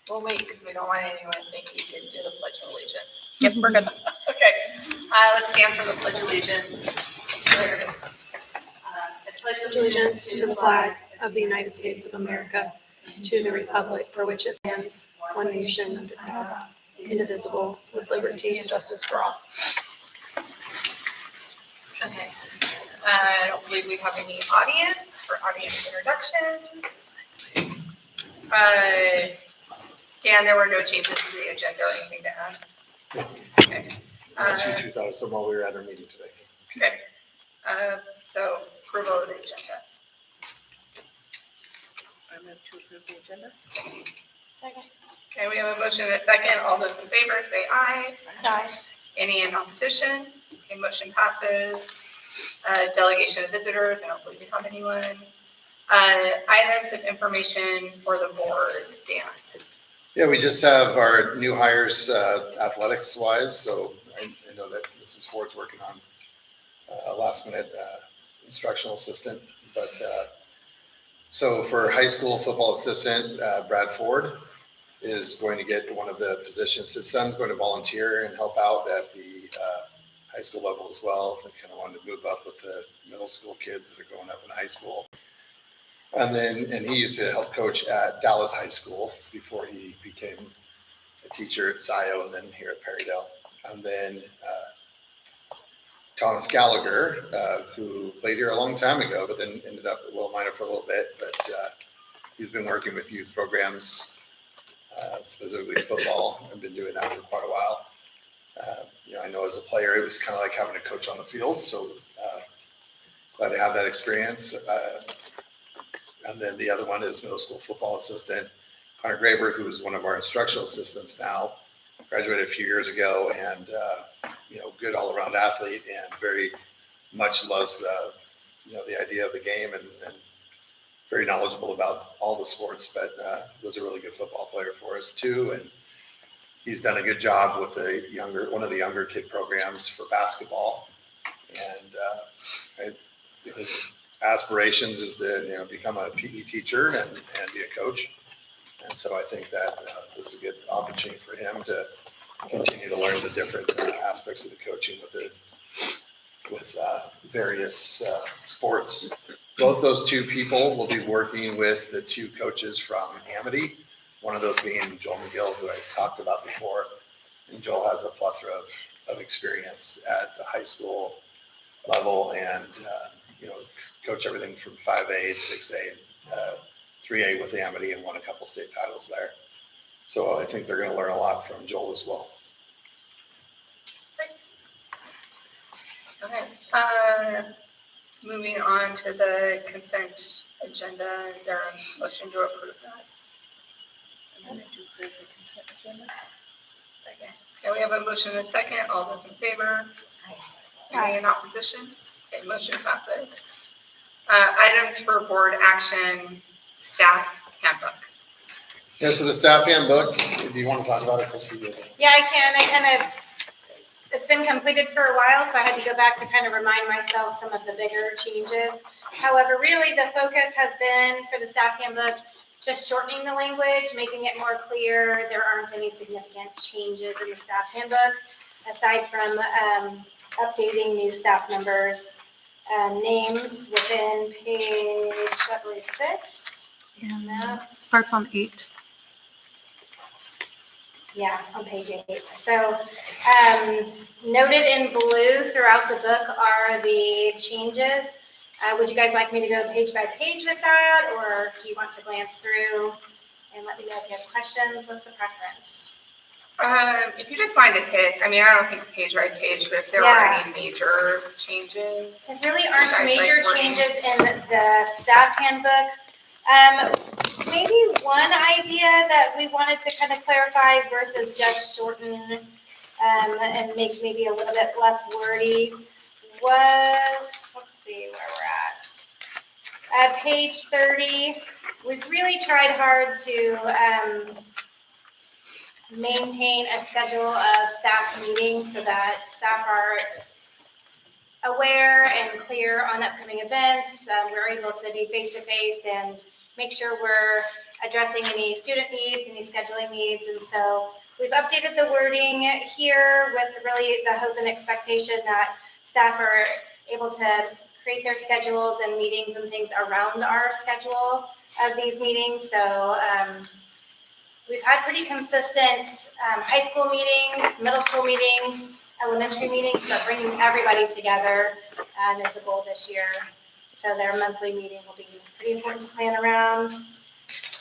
We'll wait because we don't want anyone to think we didn't do the Pledge of Allegiance. Yep, we're good. Okay, let's stand for the Pledge of Allegiance. There it is. I pledge Allegiance to the flag of the United States of America, to the republic for which it stands, one nation under God, indivisible, with liberty and justice for all. Okay. I don't believe we have any audience for audience introductions. Dan, there were no changes to the agenda or anything to add? No. Okay. Unless you two thought of some while we were at our meeting today. Okay. So approval of the agenda. I move to approve the agenda. Second. Okay, we have a motion and a second. All those in favor say aye. Aye. Any in opposition? Okay, motion passes. Delegation of visitors, I don't believe we have anyone. Items of information for the board, Dan. Yeah, we just have our new hires athletics wise. So I know that Mrs. Ford's working on a last minute instructional assistant. But so for high school football assistant, Brad Ford is going to get one of the positions. His son's going to volunteer and help out at the high school level as well. I kind of wanted to move up with the middle school kids that are going up in high school. And he used to help coach at Dallas High School before he became a teacher at SIO and then here at Perrydale. And then Thomas Gallagher, who played here a long time ago, but then ended up at Will Minor for a little bit. But he's been working with youth programs, specifically football. I've been doing that for quite a while. I know as a player, it was kind of like having a coach on the field. So glad to have that experience. And then the other one is middle school football assistant, Hunter Graber, who is one of our instructional assistants now, graduated a few years ago, and good all around athlete, and very much loves the idea of the game, and very knowledgeable about all the sports, but was a really good football player for us too. And he's done a good job with one of the younger kid programs for basketball. And his aspirations is to become a PE teacher and be a coach. And so I think that this is a good opportunity for him to continue to learn the different aspects of the coaching with various sports. Both those two people will be working with the two coaches from Amity. One of those being Joel McGill, who I talked about before. And Joel has a plethora of experience at the high school level, and coach everything from 5A, 6A, 3A with Amity, and won a couple state titles there. So I think they're going to learn a lot from Joel as well. Okay. Moving on to the consent agenda. Is there a motion to approve that? I move to approve the consent agenda. Second. Okay, we have a motion and a second. All those in favor? Aye. Any in opposition? Okay, motion passes. Items for board action, staff handbook. Yeah, so the staff handbook, do you want to talk about it, Chrissy? Yeah, I can. It's been completed for a while, so I had to go back to kind of remind myself some of the bigger changes. However, really the focus has been for the staff handbook, just shortening the language, making it more clear. There aren't any significant changes in the staff handbook, aside from updating new staff members' names within page, I believe, 6. And starts on 8. Yeah, on page 8. So noted in blue throughout the book are the changes. Would you guys like me to go page by page with that, or do you want to glance through and let me know if you have questions? What's the preference? If you just find a hit, I don't think page by page, but if there are any major changes. There really aren't besides, major wording. changes in the staff handbook. Maybe one idea that we wanted to kind of clarify versus just shorten and make maybe a little bit less wordy was, let's see where we're at. Page 30, we've really tried hard to maintain a schedule of staff meetings so that staff are aware and clear on upcoming events. We're able to be face-to-face and make sure we're addressing any student needs, any scheduling needs. And so we've updated the wording here with really the hope and expectation that staff are able to create their schedules and meetings and things around our schedule of these meetings. So we've had pretty consistent high school meetings, middle school meetings, elementary meetings, but bringing everybody together is a goal this year. So their monthly meeting will be pretty important to plan around.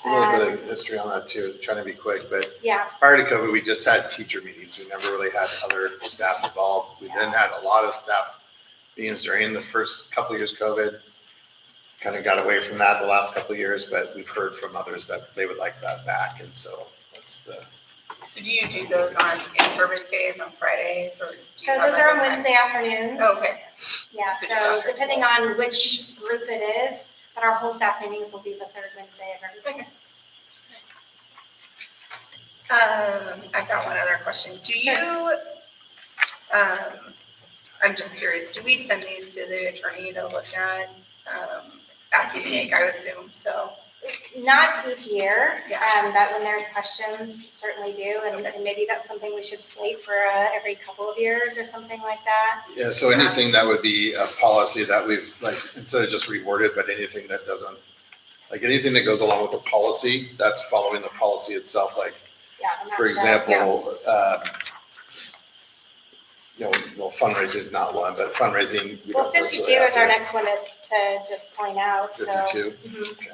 A little bit of history on that too, trying to be quick, but Yeah, prior to COVID, we just had teacher meetings. We never really had other staff involved. We then had a lot of staff meetings during the first couple of years COVID. Kind of got away from that the last couple of years, but we've heard from others that they would like that back. And so that's the, So do you do those on in-service days, on Fridays, or? do you so have those are on other times? Wednesday afternoons. Oh, okay. Yeah, So so just after depending on which group it is, but our whole staff meetings will be the third Wednesday of every week. I've got one other question. Do you, I'm just curious, do we send these to the attorney to look at, after you make, I assume, so? Not each year, Yeah. but when there's questions, certainly do. And maybe that's something we should slate for every couple of years or something like that. yeah, so anything that would be a policy that we've like, instead of just reworded, but anything that doesn't, like anything that goes along with the policy, that's following the policy itself. Like, Yeah. and for that's that, yeah. example, well, fundraising is not one, but fundraising. we Well, don't 52 necessarily have is our to- next one to just point out, so. 52? Mhm. Okay.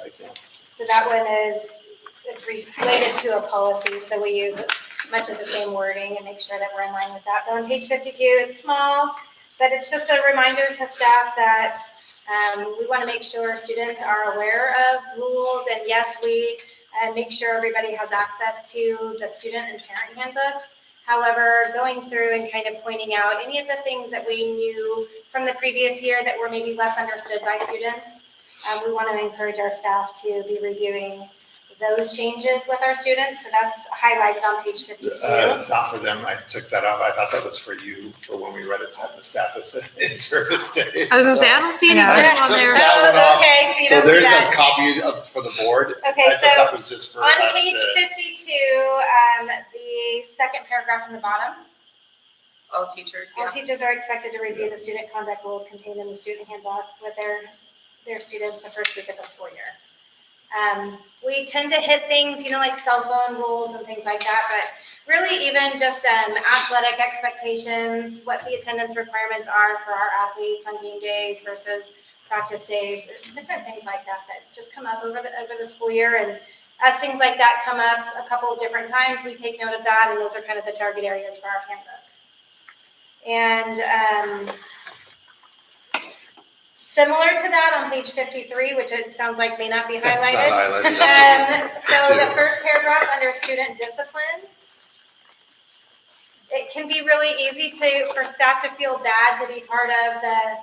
I can't. So that one is, it's related to a policy, so we use much of the same wording and make sure that we're in line with that. But on page 52, it's small, but it's just a reminder to staff that we want to make sure students are aware of rules. And yes, we make sure everybody has access to the student and parent handbooks. However, going through and kind of pointing out any of the things that we knew from the previous year that were maybe less understood by students, we want to encourage our staff to be reviewing those changes with our students. So that's highlighted on page 52. It's not for them. I took that off. I thought that was for you, for when we read it at the staff in service day. I was gonna So say, I don't see Yeah. anything I on took there. that one off. Okay, so you So don't see there's that. a copy for the board. Okay, I thought so that was just for on us page to. 52, the second paragraph from the bottom, All teachers, all yeah. teachers are expected to review the student conduct rules contained in the student handbook with their students the first week of the school year. We tend to hit things, like cell phone rules and things like that, but really even just athletic expectations, what the attendance requirements are for our athletes on game days versus practice days, different things like that that just come up over the school year. And as things like that come up a couple of different times, we take note of that, and those are kind of the target areas for our handbook. And similar to that on page 53, which it sounds like may not be It's not highlighted. highlighted. So the first paragraph under student discipline, it can be really easy for staff to feel bad to be part of the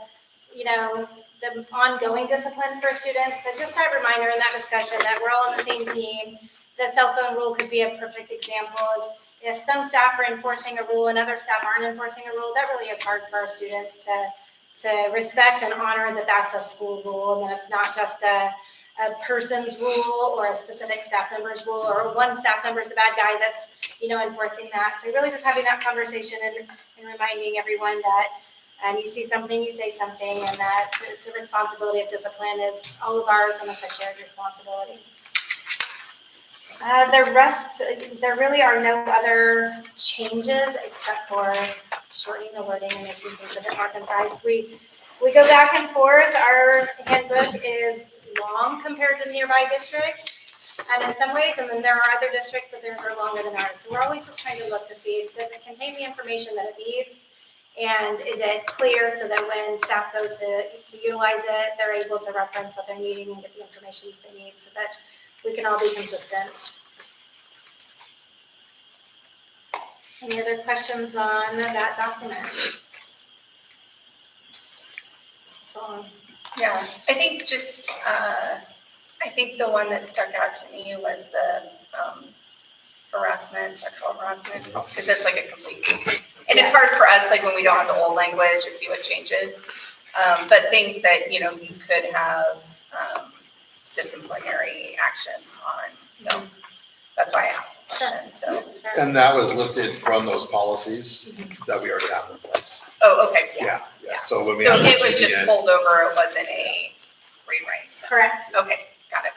ongoing discipline for students. So just that reminder in that discussion that we're all on the same team. The cell phone rule could be a perfect example. If some staff are enforcing a rule and other staff aren't enforcing a rule, that really is hard for our students to respect and honor that that's a school rule, and that it's not just a person's rule or a specific staff member's rule, or one staff member's the bad guy that's enforcing that. So really just having that conversation and reminding everyone that you see something, you say something, and that the responsibility of discipline is all of ours and it's a shared responsibility. The rest, there really are no other changes except for shortening the wording and making things a bit more concise. We go back and forth. Our handbook is long compared to nearby districts, and in some ways, and then there are other districts that theirs are longer than ours. So we're always just trying to look to see, does it contain the information that it needs? And is it clear so that when staff go to utilize it, they're able to reference what they're needing and get the information that they need so that we can all be consistent. Any other questions on that document? Yeah, I think I think the one that stuck out to me was the harassment, sexual harassment, because it's like a complete, and it's hard for us, like when we don't have the old language to see what changes. But things that, you could have disciplinary actions on. So that's why I asked the question, so. That's fair. And that was lifted from those policies that we already have in place. Oh, okay, yeah. Yeah. So when we. So have it was just GBN pulled over, it wasn't a rewrite. Correct. Okay, got it.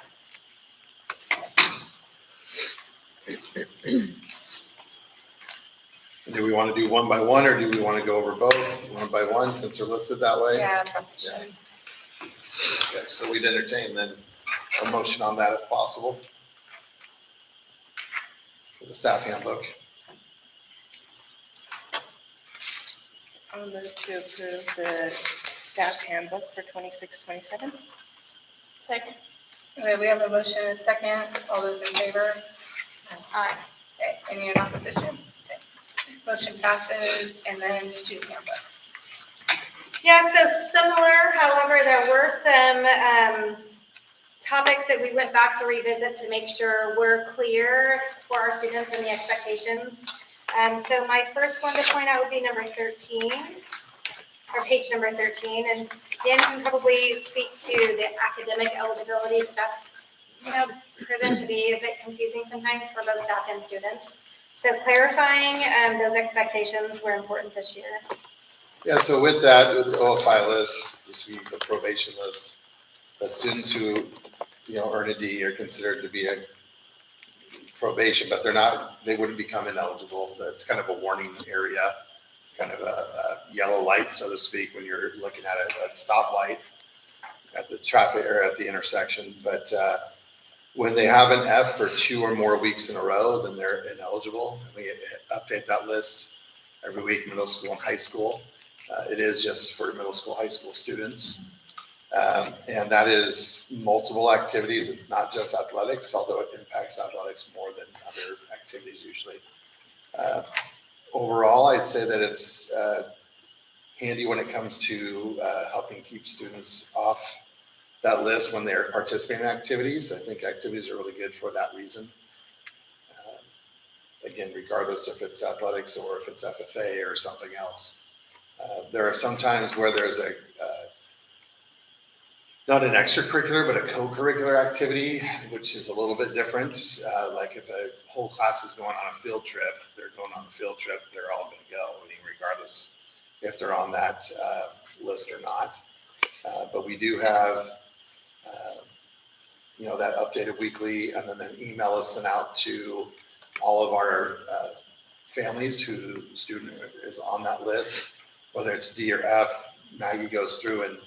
Do we want to do one by one, or do we want to go over both one by one since they're listed that way? Yeah, probably should. Okay, so we'd entertain then a motion on that if possible. For the staff handbook. I'll move to approve the staff handbook for 26-27. Second. Okay, we have a motion and a second. All those in favor? Aye. Okay, any in opposition? Okay. Motion passes, and then student handbook. Yeah, so similar, however, there were some topics that we went back to revisit to make sure we're clear for our students and the expectations. So my first one to point out would be number 13, or page number 13. And Dan can probably speak to the academic eligibility, but that's, proven to be a bit confusing sometimes for both staff and students. So clarifying those expectations were important this year. Yeah, so with that, with the OFI list, this would be the probation list, that students who, earn a D are considered to be a probation, but they wouldn't become ineligible. That's kind of a warning area, kind of a yellow light, so to speak, when you're looking at a stoplight at the traffic or at the intersection. But when they have an F for 2 or more weeks in a row, then they're ineligible. We update that list every week, middle school and high school. It is just for middle school, high school students. And that is multiple activities. It's not just athletics, although it impacts athletics more than other activities usually. Overall, I'd say that it's handy when it comes to helping keep students off that list when they're participating in activities. I think activities are really good for that reason. Again, regardless if it's athletics or if it's FFA or something else. There are some times where there's not an extracurricular, but a co-curricular activity, which is a little bit different. Like if a whole class is going on a field trip, they're going on the field trip, they're all going to go, regardless if they're on that list or not. But we do have, that updated weekly, and then an email is sent out to all of our families who student is on that list, whether it's D or F. Maggie goes through and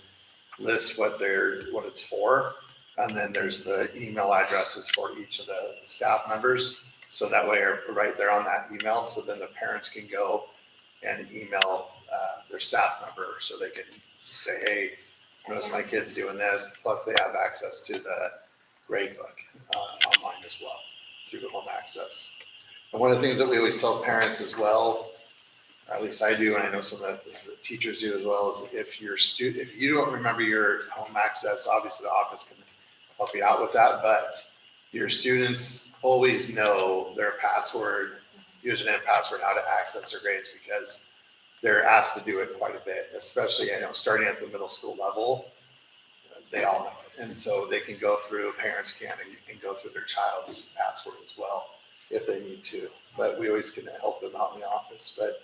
lists what it's for, and then there's the email addresses for each of the staff members. So that way, right there on that email, so then the parents can go and email their staff member, so they can say, "Hey, notice my kid's doing this." Plus, they have access to the grade book online as well through the home access. And one of the things that we always tell parents as well, or at least I do, and I know some of the teachers do as well, is if you don't remember your home access, obviously the office can help you out with that, but your students always know their password, username and password, how to access their grades, because they're asked to do it quite a bit, especially, starting at the middle school level, they all know it. And so they can go through, parents can, and you can go through their child's password as well if they need to, but we always can help them out in the office. But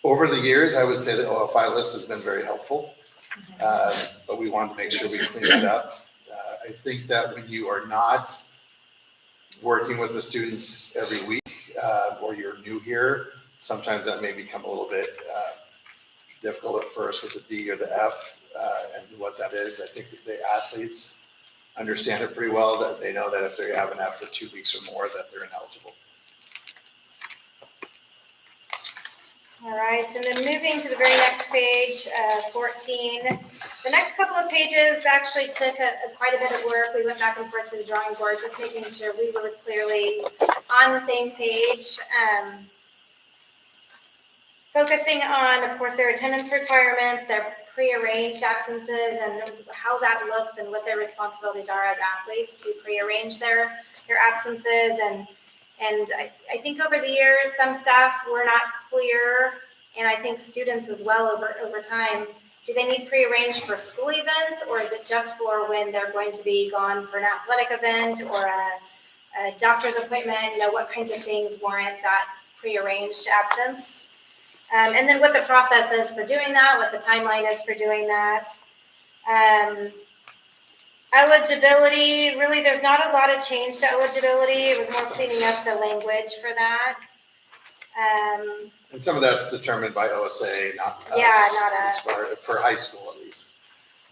over the years, I would say the OFI list has been very helpful, but we wanted to make sure we clean that up. I think that when you are not working with the students every week, or you're new here, sometimes that may become a little bit difficult at first with the D or the F and what that is. I think that the athletes understand it pretty well, that they know that if they have an F for 2 weeks or more, that they're ineligible. All right, and then moving to the very next page, 14. The next couple of pages actually took quite a bit of work. We went back and forth to the drawing board, just making sure we were clearly on the same page. Focusing on, of course, their attendance requirements, their prearranged absences, and how that looks and what their responsibilities are as athletes to prearrange their absences. And I think over the years, some staff were not clear, and I think students as well over time, do they need pre-arranged for school events, or is it just for when they're going to be gone for an athletic event or a doctor's appointment? You know, what kinds of things warrant that pre-arranged absence? And then what the process is for doing that, what the timeline is for doing that. Eligibility, really, there's not a lot of change to eligibility. It was more cleaning up the language for that. And some of that's determined by OSA, not us. Yeah, not us. For high school at least.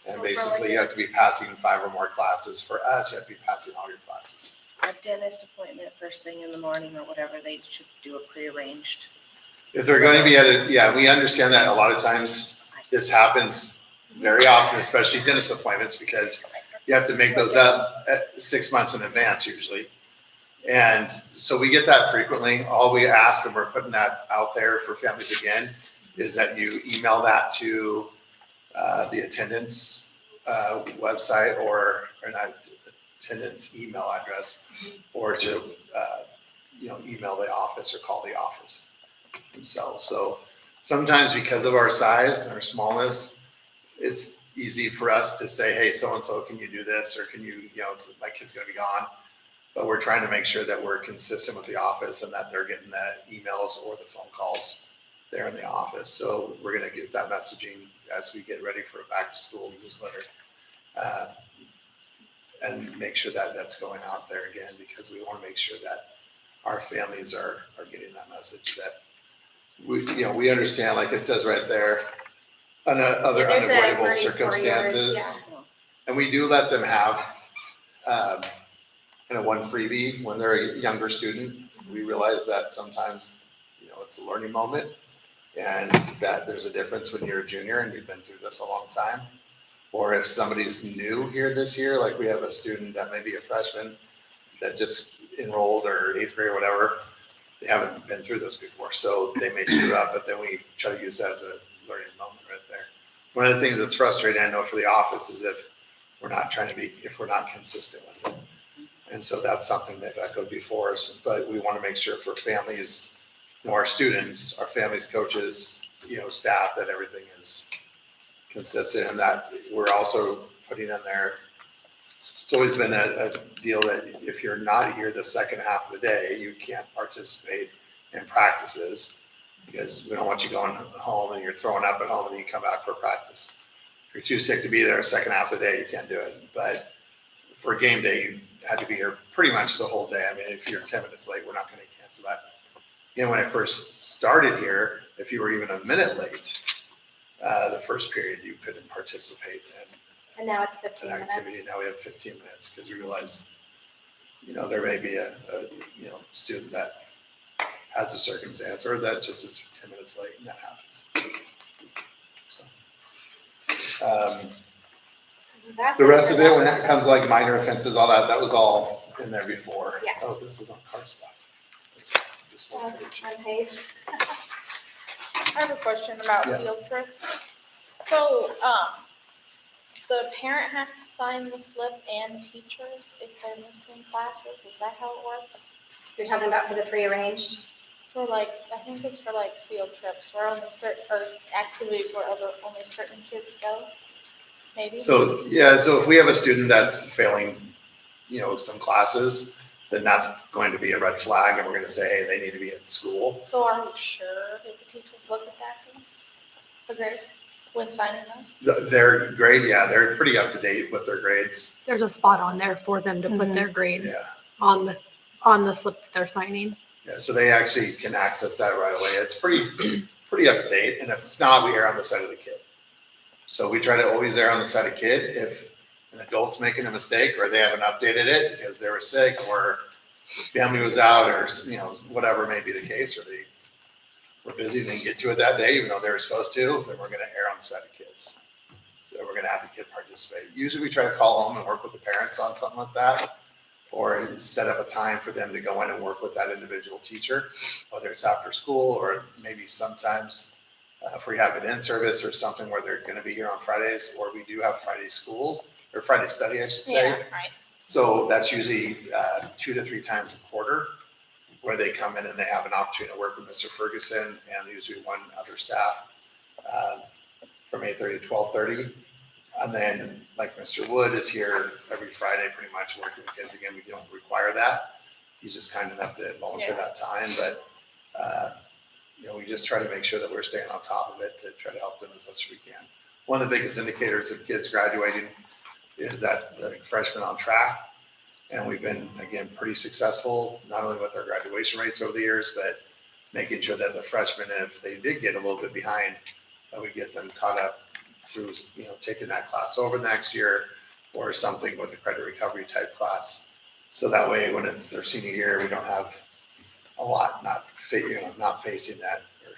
So And for basically like you have to be passing 5 or more classes. For us, you have to be passing all your classes. A dentist appointment first thing in the morning or whatever, they should do a prearranged. If they're going to be yeah, we understand that a lot of times this happens very often, especially dentist appointments, because you have to make those up at 6 months in advance usually. And so we get that frequently. All we ask, and we're putting that out there for families again, is that you email that to the attendance website or not attendance email address, or to email the office or call the office themselves. So sometimes because of our size and our smallness, it's easy for us to say, hey, so-and-so, can you do this? Or can you, my kid's gonna be gone. But we're trying to make sure that we're consistent with the office and that they're getting the emails or the phone calls there in the office. So we're gonna get that messaging as we get ready for a back to school newsletter. And make sure that that's going out there again, because we wanna make sure that our families are getting that message that we understand, like it says right there, other There's a unavoidable wording for yours, circumstances. And we do let them have one freebie when they're a younger student. We realize that sometimes, it's a learning moment, and that there's a difference when you're a junior and you've been through this a long time. Or if somebody's new here this year, like we have a student that may be a freshman that just enrolled, or 8th grade or whatever, they haven't been through this before, so they may screw up, but then we try to use that as a learning moment right there. One of the things that's frustrating, I know, for the office is if we're not consistent with it. And so that's something that goes before us, but we want to make sure for families, our students, our families, coaches, staff, that everything is consistent, and that we're also putting in there. It's always been a deal that if you're not here the second half of the day, you can't participate in practices, because we don't want you going home and you're throwing up at home and then you come back for practice. If you're too sick to be there second half of the day, you can't do it. But for game day, you had to be here pretty much the whole day. I mean, if you're 10 minutes late, we're not going to cancel that. When I first started here, if you were even a minute late, the first period, you couldn't participate in And now it's 15 an activity. minutes. Now we have 15 minutes, because we realize, there may be a student that has a circumstance, or that just is 10 minutes late, and that happens. So, That's the rest of it, when that's that comes like minor offenses, all that was all in there before. Yeah. Oh, this is on cardstock. Just one page. on page. I have a question about Yeah. field trips. So, the parent has to sign the slip and teachers if they're missing classes, is that how it works? You're talking about for the prearranged? For I think it's for field trips, or only certain, or activities where only certain kids go, maybe? So, yeah, so if we have a student that's failing, some classes, then that's going to be a red flag, and we're gonna say, hey, they need to be at school. So are we sure that the teachers look at that, the grades, when signing those? Their grade, yeah, they're pretty up to date with their grades. There's a spot on there for them to put their grade Yeah. on the slip that they're signing. Yeah, so they actually can access that right away. It's pretty up to date, and if it's not, we err on the side of the kid. So we try to always err on the side of kid. If an adult's making a mistake, or they haven't updated it because they were sick, or family was out, or whatever may be the case, or they were busy and didn't get to it that day, even though they were supposed to, then we're going to err on the side of kids. So we're going to have the kid participate. Usually we try to call home and work with the parents on something like that, or set up a time for them to go in and work with that individual teacher, whether it's after school, or maybe sometimes if we have an in-service or something where they're going to be here on Fridays, or we do have Friday schools, or Friday study, I should say. Yeah, right. So that's usually 2 to 3 times a quarter, where they come in and they have an opportunity to work with Mr. Ferguson and usually one other staff. from 8:30 to 12:30. And then like Mr. Wood is here every Friday, pretty much working with kids. Again, we don't require that. He's just kind enough to volunteer that time, but, we just try to make sure that we're staying on top of it to try to help them as much as we can. One of the biggest indicators of kids graduating is that like, freshmen on track. And we've been, again, pretty successful, not only with our graduation rates over the years, but making sure that the freshmen, if they did get a little bit behind, that we get them caught up through, taking that class over the next year or something with a credit recovery type class. So that way, when it's their senior year, we don't have a lot not facing that, or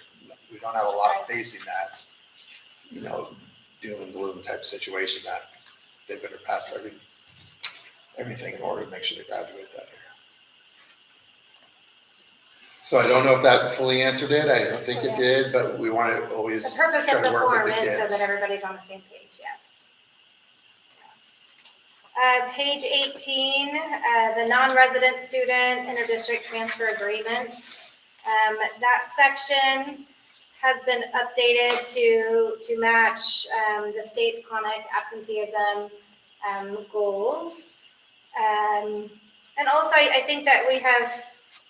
we don't have a lot facing that, doom and gloom type situation that they better pass everything in order to make sure they graduate that year. So I don't know if that fully answered it. I don't think it did, but we want to always The purpose try of to the work with form the is so kids. that everybody's on the same page, yes. Page 18, the non-resident student interdistrict transfer agreement. That section has been updated to match the state's chronic absenteeism goals. And also, I think that we have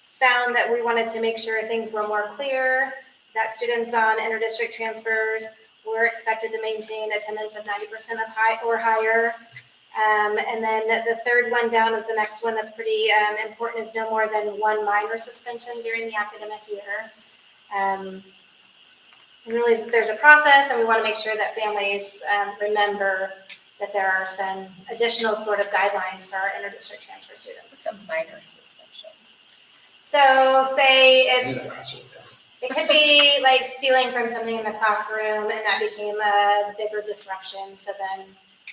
found that we wanted to make sure things were more clear, that students on interdistrict transfers were expected to maintain attendance of 90% or higher. And then the third one down is the next one that's pretty important, is no more than one minor suspension during the academic year. And really, there's a process, and we want to make sure that families remember that there are some additional sort of guidelines for our interdistrict transfer students. Some minor suspension. So say Yeah, it's, it could be like stealing from something in the classroom, and that became a bigger disruption, so then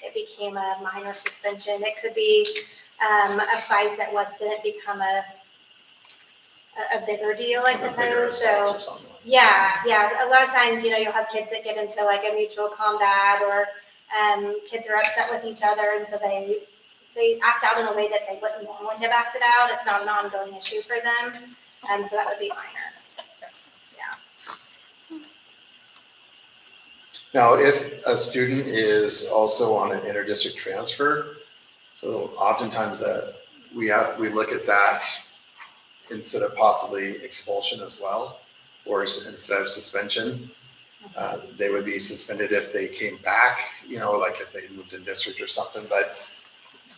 it became a minor suspension. It could be a fight that didn't become a bigger deal, I suppose. So yeah, a lot of times, you'll have kids that get into like a mutual combat, or kids are upset with each other, and so they act out in a way that they wouldn't normally have acted out. It's not an ongoing issue for them, so that would be minor. Now, if a student is also on an interdistrict transfer, so oftentimes we look at that instead of possibly expulsion as well, or instead of suspension. They would be suspended if they came back, like if they moved in district or something, but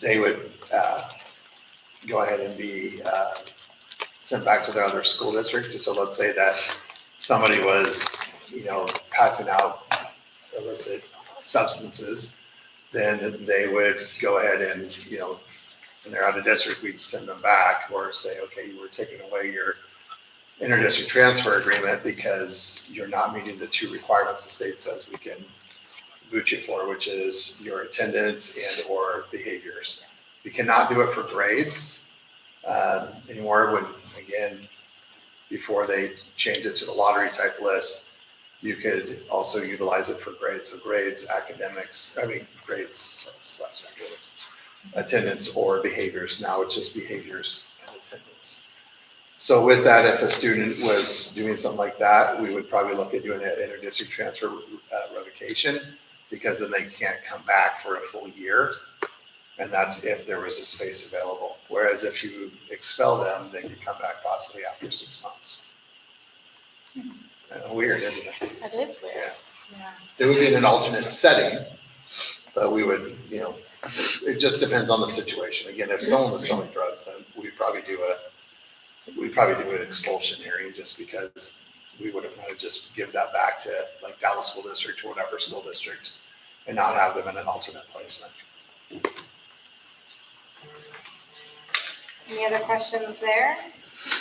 they would go ahead and be sent back to their other school district. So let's say that somebody was, passing out illicit substances, then they would go ahead and, when they're out of district, we'd send them back or say, okay, you were taking away your interdistrict transfer agreement because you're not meeting the two requirements the state says we can boot you for, which is your attendance and or behaviors. You cannot do it for grades anymore when, again, before they change it to the lottery type list, you could also utilize it for grades. So grades, grades slash academics, attendance or behaviors. Now it's just behaviors and attendance. So with that, if a student was doing something like that, we would probably look at doing an interdistrict transfer revocation, because then they can't come back for a full year. And that's if there was a space available. Whereas if you expel them, they could come back possibly after 6 months. Weird, isn't it? That is weird. Yeah. It would be in an alternate setting, but we would, it just depends on the situation. Again, if someone was selling drugs, then we'd probably do an expulsion hearing, just because we wouldn't want to just give that back to like Dallas School District or whatever school district and not have them in an alternate placement. Any other questions there?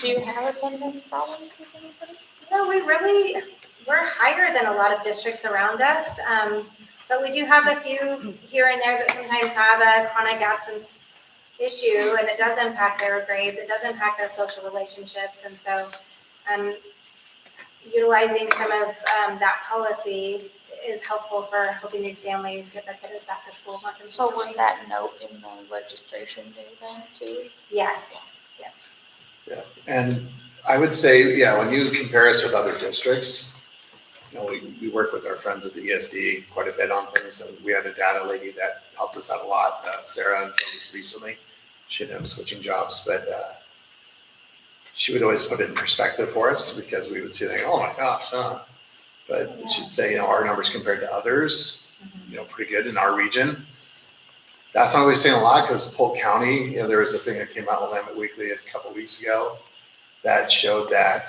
Do you have attendance problems with anybody? No, we're higher than a lot of districts around us, but we do have a few here and there that sometimes have a chronic absence issue, and it does impact their grades, it does impact their social relationships, and so utilizing some of that policy is helpful for helping these families get their kids back to school more consistently. So was that note in the registration day then too? Yes. Yeah, and I would say, when you compare us with other districts, we work with our friends at the ESD quite a bit on things, and we had a data lady that helped us out a lot, Sarah, until just recently. She ended up switching jobs, but she would always put it in perspective for us because we would see like, oh my gosh, but she'd say, our numbers compared to others, pretty good in our region. That's not always saying a lot because Polk County, there was a thing that came out with Willamette Weekly a couple weeks ago that showed that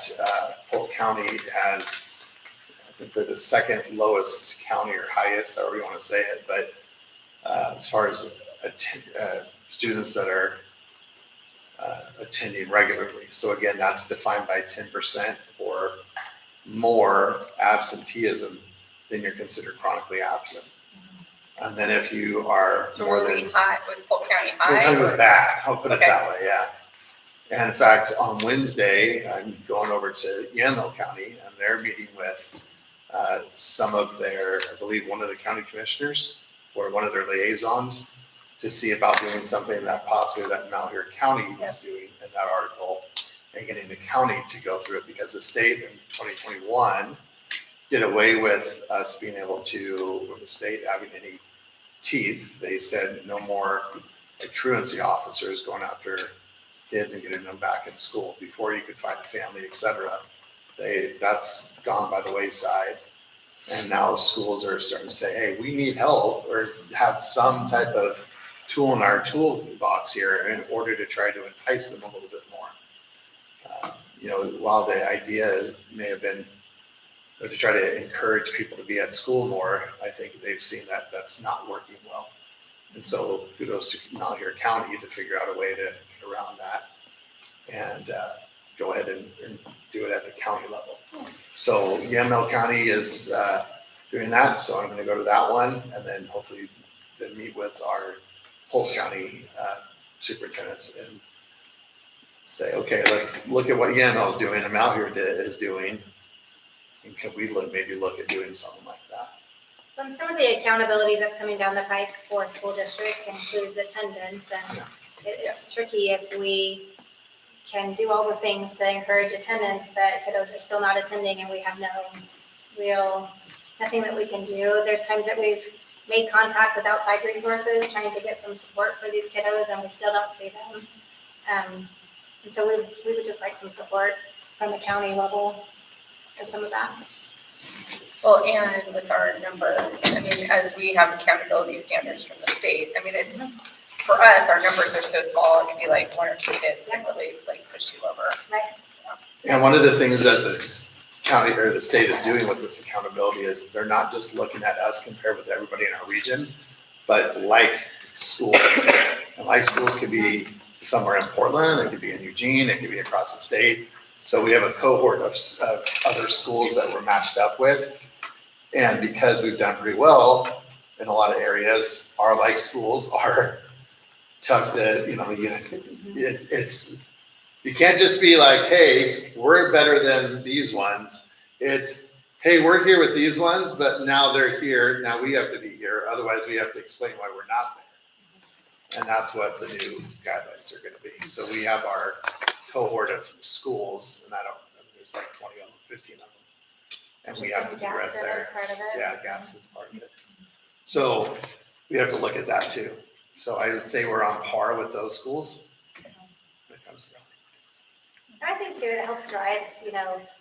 Polk County has, I think they're the second lowest county or highest, however you want to say it, but as far as students that are attending regularly. So again, that's defined by 10% or more absenteeism, then you're considered chronically absent. And then if you are So more were than, we high, was Polk County high? Polk County was or- bad, I'll put it Okay. that way, yeah. And in fact, on Wednesday, I'm going over to Yamhill County and they're meeting with some of their, I believe one of the county commissioners or one of their liaisons to see about doing something that possibly that Malheur County was doing in that article and getting the county to go through it because the state in 2021 did away with us being able to, or the state having any teeth. They said no more like truancy officers going after kids and getting them back in school before you could find a family, et cetera. That's gone by the wayside. And now schools are starting to say, hey, we need help or have some type of tool in our toolbox here in order to try to entice them a little bit more. While the idea may have been to try to encourage people to be at school more, I think they've seen that that's not working well. And so kudos to Malheur County to figure out a way to get around that and go ahead and do it at the county level. So Yamhill County is doing that, so I'm going to go to that one and then hopefully then meet with our Polk County superintendents and say, okay, let's look at what Yamhill is doing and Malheur is doing. And can we maybe look at doing something like that? And some of the accountability that's coming down the pike for school districts includes attendance, and it's tricky if we can do all the things to encourage attendance, but kiddos are still not attending and we have nothing that we can do. There's times that we've made contact with outside resources, trying to get some support for these kiddos, and we still don't see them. And so we would just like some support from the county level for some of that. Well, and with our numbers, as we have accountability standards from the state, it's, for us, our numbers are so small, it can be like one or two kids and really push you over. Right. And one of the things that the county or the state is doing with this accountability is they're not just looking at us compared with everybody in our region, but like schools. And like schools could be somewhere in Portland, it could be in Eugene, it could be across the state. So we have a cohort of other schools that we're matched up with. And because we've done pretty well in a lot of areas, our like schools are tough to, it's, you can't just be like, hey, we're better than these ones. It's, hey, we're here with these ones, but now they're here. Now we have to be here. Otherwise we have to explain why we're not there. And that's what the new guidelines are going to be. So we have our cohort of schools, and there's like 20 of them, 15 of them. And we have to be right Gaston there. is part of it. Yeah, Gaston's part of it. So we have to look at that too. So I would say we're on par with those schools when it comes to that. I think too, it helps drive,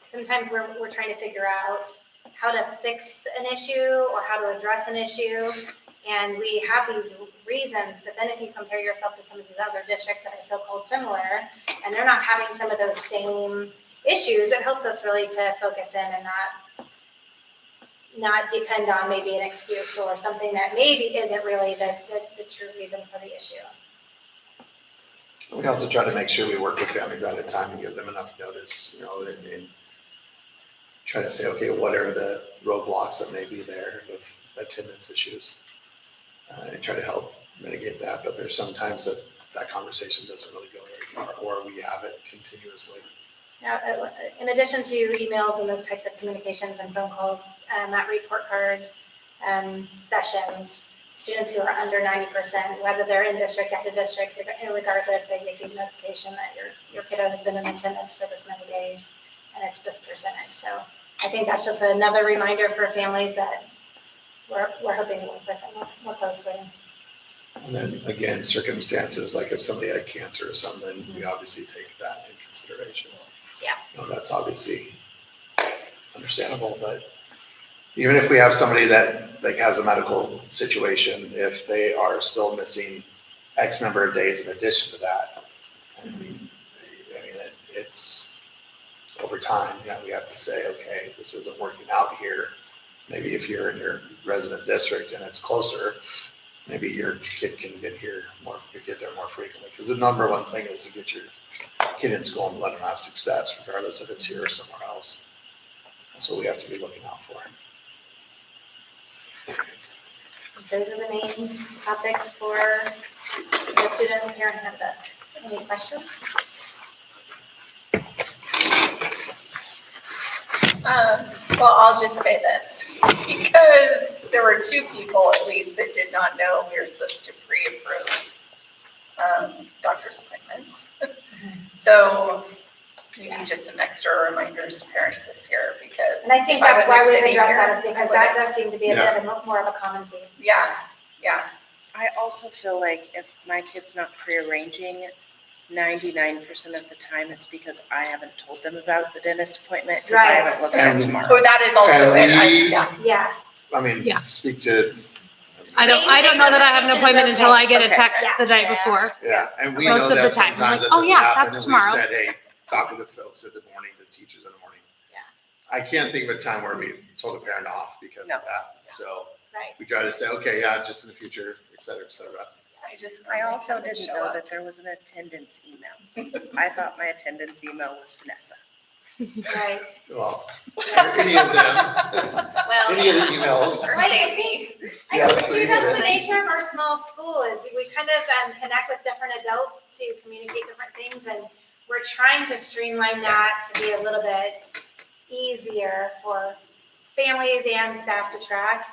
sometimes we're trying to figure out how to fix an issue or how to address an issue. And we have these reasons, but then if you compare yourself to some of these other districts that are so-called similar, and they're not having some of those same issues, it helps us really to focus in and not depend on maybe an excuse or something that maybe isn't really the true reason for the issue. We also try to make sure we work with families at a time and give them enough notice, and try to say, okay, what are the roadblocks that may be there with attendance issues? And try to help mitigate that, but there's sometimes that conversation doesn't really go very far, or we have it continuously. Now, in addition to emails and those types of communications and phone calls, at report card sessions, students who are under 90%, whether they're in district, out of district, regardless, they receive notification that your kiddo has been in attendance for this many days, and it's this percentage. So I think that's just another reminder for families that we're hoping to work with them more closely. And then again, circumstances, like if somebody had cancer or something, we obviously take that in consideration. Yeah. You know, that's obviously understandable, but even if we have somebody that like has a medical situation, if they are still missing X number of days in addition to that, I mean, it's over time, we have to say, okay, this isn't working out here. Maybe if you're in your resident district and it's closer, maybe your kid can get there more frequently. Because the number one thing is to get your kid in school and let them have success, regardless if it's here or somewhere else. That's what we have to be looking out for. Those are the main topics for the student and parent handbook. Any questions? Well, I'll just say this, because there were two people at least that did not know we were supposed to pre-approve doctor's appointments. So maybe just some extra reminders to parents this year, because. And I think if I that's why wasn't we've sitting addressed here, that, is because I that would've- does seem to be a bit of more of a common theme. Yeah. I also feel like if my kid's not pre-arranging, 99% of the time it's because I haven't told them about the dentist appointment because I Right. haven't looked at And- it tomorrow. Oh, that is also And it. we- Yeah. Yeah, I mean, Yeah. speak to. I don't know that I have an appointment until I get a Okay. text Yeah. the day before. Yeah, and we Most know of the that time. I'm sometimes like, that oh, doesn't yeah, happen, that's and tomorrow. we've said, hey, talk to the folks in the morning, the teachers in the morning. Yeah. I can't think of a time where we told a parent off because No. of that, so right. we try to say, okay, yeah, just in the future, et cetera, et cetera. I also didn't know that there was an attendance email. I thought my attendance email was Vanessa. Right. Well, any of them, Well, any of the emails. or Right. Stacy. I Yeah, think so too, you that's get the it. nature of our small school is we kind of connect with different adults to communicate different things, and we're trying to streamline that to be a little bit easier for families and staff to track.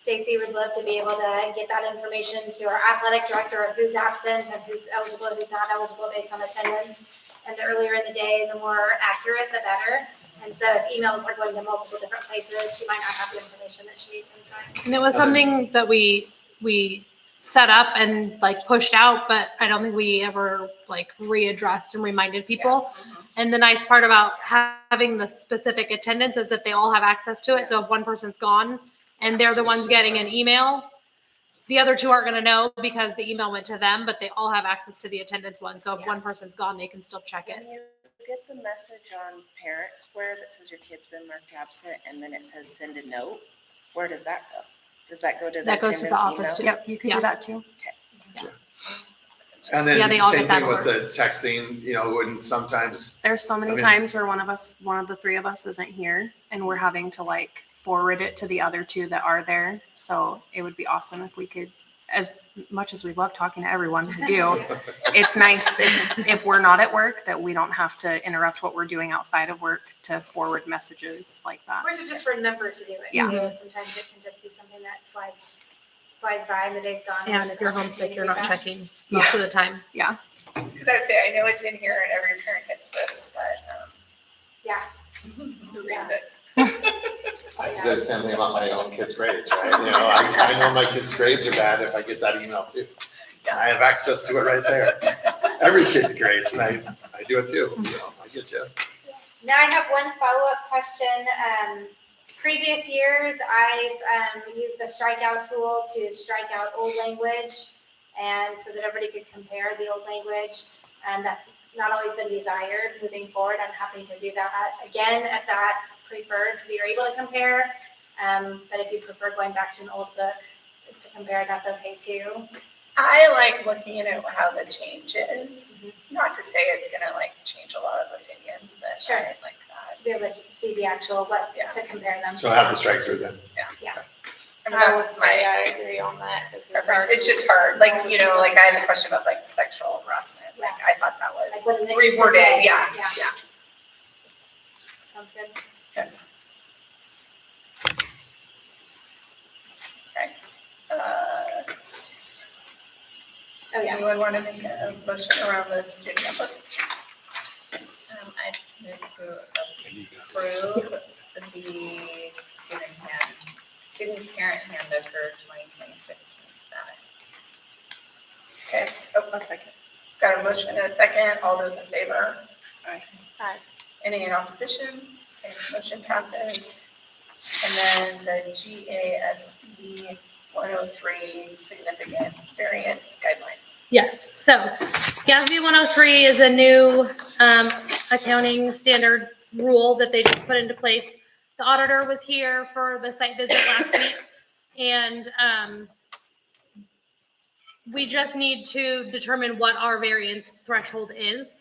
Stacy would love to be able to get that information to our athletic director of who's absent and who's eligible, who's not eligible based on attendance. And the earlier in the day, the more accurate, the better. And so if emails are going to multiple different places, she might not have the information that she needs in time. And it was something that we set up and like pushed out, but I don't think we ever like readdressed and reminded people. And the nice part about having the specific attendance is that they all have access to it. So if one person's gone and they're the ones getting an email, the other two aren't going to know because the email went to them, but they all have access to the attendance one. So if one person's gone, they can still check it. When you get the message on Parent Square that says your kid's been marked absent and then it says send a note, where does that go? Does that go to the That attendance goes to the office too. email? Yep, you can Yeah. do that too. And Yeah, then they all same get that thing with over. the texting, when sometimes, There's so many I mean- times where one of the three of us isn't here and we're having to like forward it to the other two that are there. So it would be awesome if we could, as much as we love talking to everyone who do, it's nice if we're not at work that we don't have to interrupt what we're doing outside of work to forward messages like that. Or to just remember to do it. Yeah. too. Sometimes it can just be something that flies by and the day's gone. And if you're homesick, you're not Feedback. checking most of the time. Yeah. That's it. I know it's in here and every parent gets this, but Yeah. who reads it? I say the same thing about my own kids' grades, right? I know my kids' grades are bad if I get that email too. I have access to it right there. Every kid's grades, and I do it too, so I get you. Now I have one follow-up question. Previous years, I've used the strikeout tool to strike out old language, and so that everybody could compare the old language. And that's not always been desired. Moving forward, I'm happy to do that again if that's preferred, so that you're able to compare. But if you prefer going back to an old book to compare, that's okay too. I like looking at how the change is. Not to say it's gonna change a lot of opinions, but Sure. I like that. To be able to see the actual, Yeah. to compare them. So I have the strike through then. I mean, that's my agree on that. preference. It's just hard, I had the question about sexual harassment, I thought that Like what was it needs to reworded, say. yeah. Sounds good. Oh, yeah. Anyone want to make a motion around the student handbook? I Move to approve the student parent handbook for 2026-27. Okay, oh, A second. got a motion and a second. All those in favor? Aye. Any in opposition? Okay, motion passes. And then the GASB 103 significant variance guidelines. Yes, so GASB 103 is a new accounting standard rule that they just put into place. The auditor was here for the site visit last week, and we just need to determine what our variance threshold is.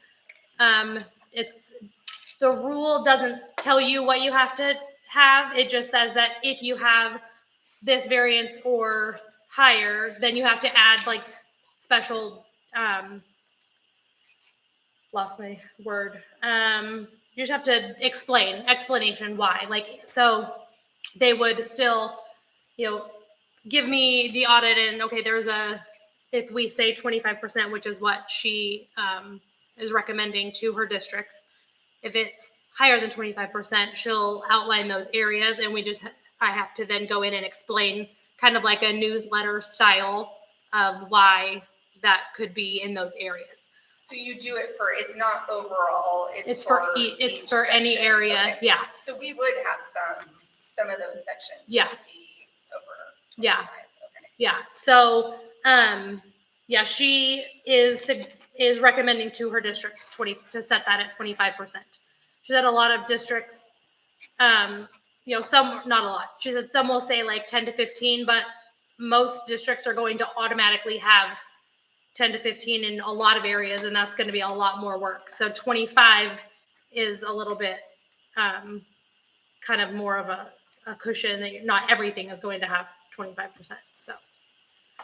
The rule doesn't tell you what you have to have. It just says that if you have this variance or higher, then you have to add like special, lost my word. You just have to explanation why. Like, so they would still, give me the audit and, okay, if we say 25%, which is what she is recommending to her districts, if it's higher than 25%, she'll outline those areas, and I have to then go in and explain kind of like a newsletter style of why that could be in those areas. So you do it it's not overall, it's for It's each for any section. area, Okay. yeah, So we would have some of those sections. Yeah. would be over Yeah. 25. Okay. yeah. So, she is recommending to her districts to set that at 25%. She said a lot of districts, some, not a lot. She said some will say like 10 to 15, but most districts are going to automatically have 10 to 15 in a lot of areas, and that's going to be a lot more work. So 25 is a little bit kind of more of a cushion that not everything is going to have 25%. So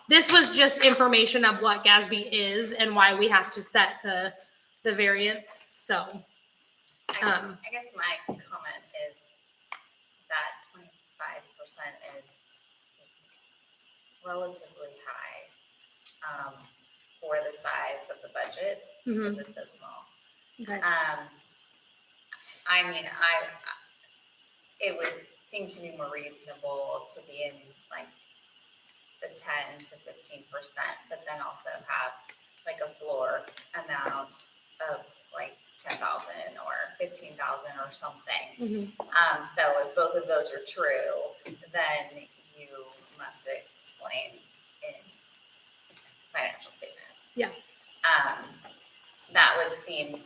this was just information of what GASB is and why we have to set the variance. So I guess my comment is that 25% is relatively high for the size of the budget because it's so small. okay. It would seem to me more reasonable to be in like the 10 to 15%, but then also have like a floor amount of like 10,000 or 15,000 or something. So if both of those are true, then you must explain in financial statements. Yeah. That would seem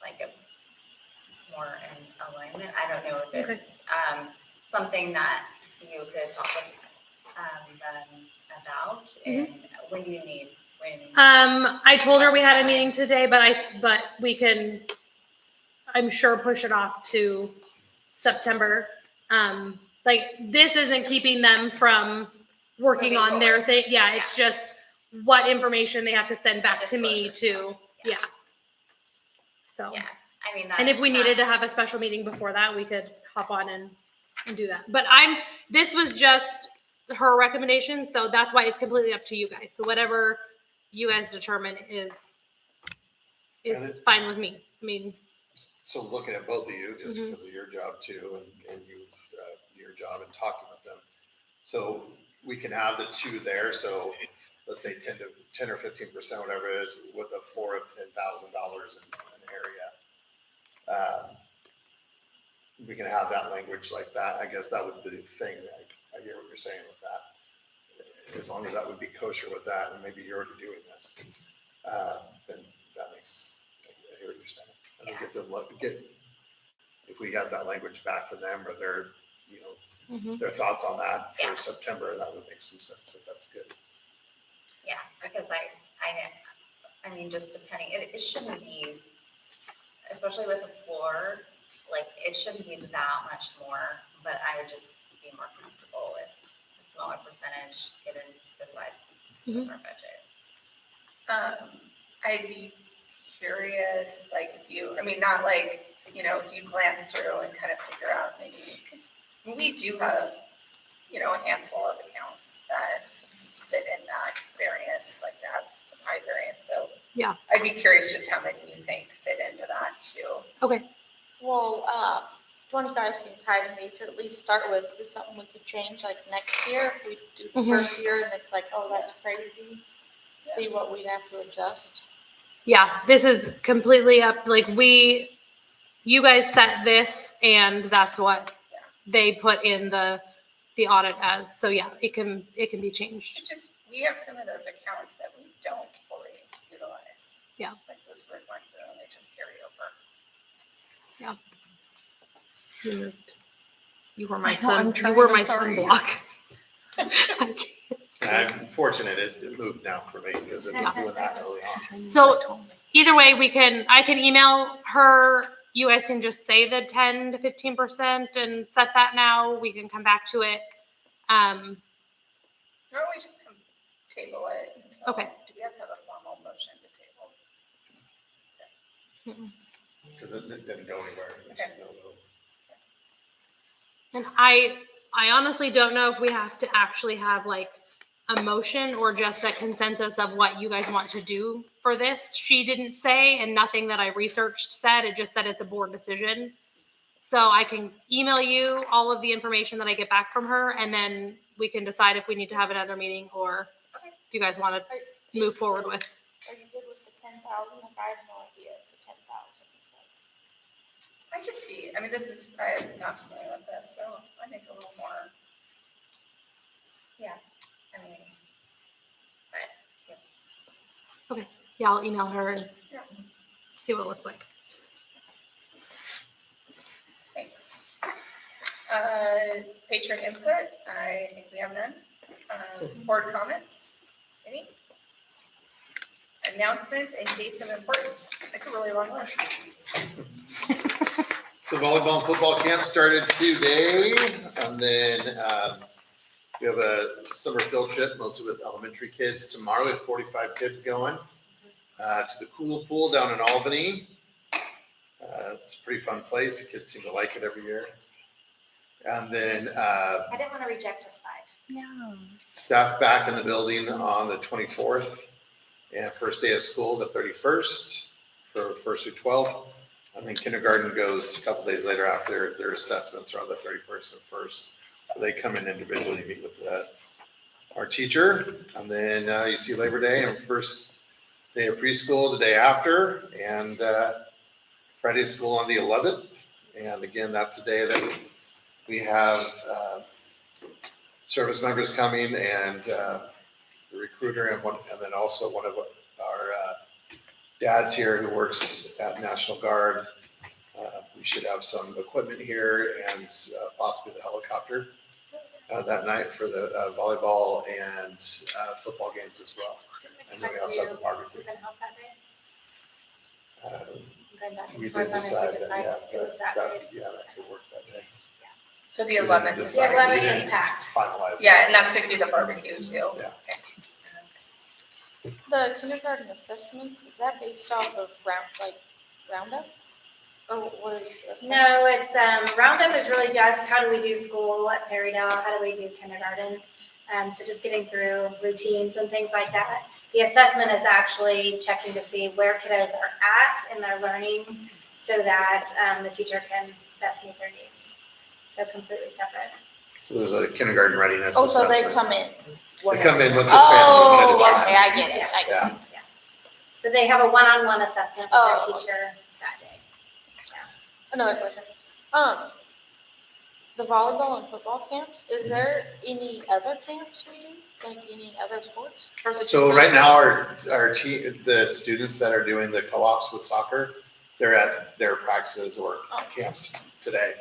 like a more in alignment. I don't know if Okay. it's something that you could talk with them about. And when do you need? I told her we had a meeting today, but we can, I'm sure, push it off to September. Like this isn't keeping them from working Moving on their forward. thing. Yeah, it's just what information they have to send back to me Disclosure. Yeah. So, Yeah, I mean, and if we needed to that's- have a special meeting before that, we could hop on and do that. But this was just her recommendation, so that's why it's completely up to you guys. So whatever you guys determine is fine with me. I mean, So looking at both of you, just Mhm. because of your job too, and you, your job and talking with them. So we can have the two there, so let's say 10 or 15%, whatever it is, with a floor of $10,000 in an area. We can have that language like that. I guess that would be the thing. I hear what you're saying with that. As long as that would be kosher with that, and maybe you're already doing this, then that makes, I hear what you're saying. And if we got that language back from them or their, their thoughts on that for Yeah. September, that would make some sense if that's good. Yeah, because I mean, just depending, it shouldn't be, especially with a floor, like, it shouldn't be that much more, but I would just be more comfortable with a smaller percentage given the size of our budget. I'd be curious, like if you, not like, if you glance through and kind of figure out maybe, because we do have, a handful of accounts that fit in that variance, like that, some high variance, so. Yeah. I'd be curious just how many you think fit into that too. Well, 25 seems high to me to at least start with. Is this something we could change like next year? If we do the Mhm. first year and it's like, oh, that's crazy. See what we'd have to adjust. Yeah, this is completely up, like you guys set this and that's what they put in the audit as. So yeah, it can be changed. It's just, we have some of those accounts that we don't fully utilize. Yeah. Like those red ones, they just carry over. You were my I know, I'm son, trying, you were I'm my sorry. sunblock. I'm fortunate it moved now for me because it was doing that early on. So either way, I can email her. You guys can just say the 10 to 15% and set that now. We can come back to it. Or we just table it until. Okay. Do we have to have a formal motion to table? Because it didn't go anywhere. Okay. And I honestly don't know if we have to actually have like a motion or just a consensus of what you guys want to do for this. She didn't say, and nothing that I researched said, it just said it's a board decision. So I can email you all of the information that I get back from her, and then we can decide if we need to have another meeting or if you guys want to move forward with. Are you good with the 10,000? Like, I have no idea if the 10,000 is like. I'm not familiar with this, so I think a little more. Yeah, I mean, but, Yeah, I'll email her and Yeah. see what it looks like. thanks. Patron input, I think we have none. Board comments, any? Announcements and dates of importance, that's a really long list. So volleyball and football camp started today, and then we have a summer field trip, mostly with elementary kids tomorrow. We have 45 kids going to the Cool Pool down in Albany. It's a pretty fun place. The kids seem to like it every year. And then I didn't want to reject us 5. Yeah. staff back in the building on the 24th, and first day of school, the 31st, for 1st through 12th. And then kindergarten goes a couple days later after their assessments are on the 31st and 1st. They come in individually, meet with our teacher, and then you see Labor Day and first day of preschool the day after, and Friday is school on the 11th. And again, that's the day that we have service members coming and the recruiter and then also one of our dads here who works at National Guard. We should have some equipment here and possibly the helicopter that night for the volleyball and football games as well. And then we also have the barbecue. Open house that day? Going back and We forth did on if decide we that, yeah, it was that day. that could work that day. So the We didn't 11th is, decide. The 11th We is didn't packed. Finalize. yeah, and that's gonna be the barbecue too. Yeah. The kindergarten assessments, is that based off of Roundup? Or what is the assessment? No, it's, Roundup is really just how do we do school at Perrydale, how do we do kindergarten? So just getting through routines and things like that. The assessment is actually checking to see where kiddos are at in their learning so that the teacher can best meet their needs. So completely separate. So there's a kindergarten readiness Oh, so assessment. they come in. They come in with the family one at a Oh, time. okay, I get it. I get it. Yeah. So they have a one-on-one assessment with Oh. their teacher that day. Another question. The volleyball and football camps, is there any other camps we do? Like any other sports? Or is it just So those? right now, the students that are doing the co-ops with soccer, they're at their practices or camps today.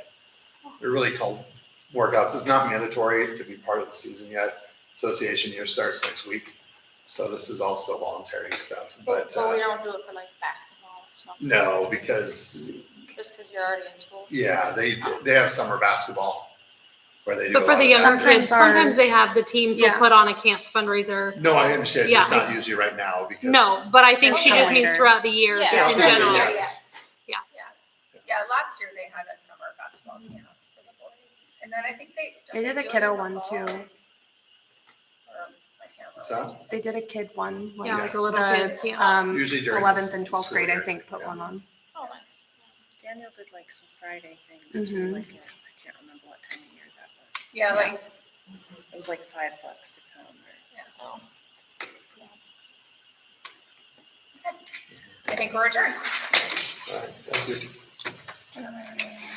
They're really called workouts. It's not mandatory to be part of the season yet. Association year starts next week. So this is all still voluntary stuff, but But we don't do it for like basketball or something? no, because Just because you're already in school? yeah, they have summer basketball where they do. But a for lot the of younger soccer. kids, Sometimes our- sometimes they have the teams will Yeah. put on a camp fundraiser. No, I understand. Just Yeah. not usually right now because. No, but I think she Okay. just means throughout the year, Yeah. just in Yeah. general. Yeah. Yes. Yeah. Yeah, last year they had a summer basketball camp for the boys. And then I think They don't did a do it kiddo in the one, fall? too. Or, I can't What's remember. that? They did a kid one. Yeah, like a little The, kid camp. Usually during 11th the and 12th school grade, I year. think, put Yeah. one on. Oh, nice. Daniel did like some Friday things too, Mhm. like, I can't remember what time of year that was. Yeah, like, It was like $5 to come or. I think we're adjourned. All right, thank you.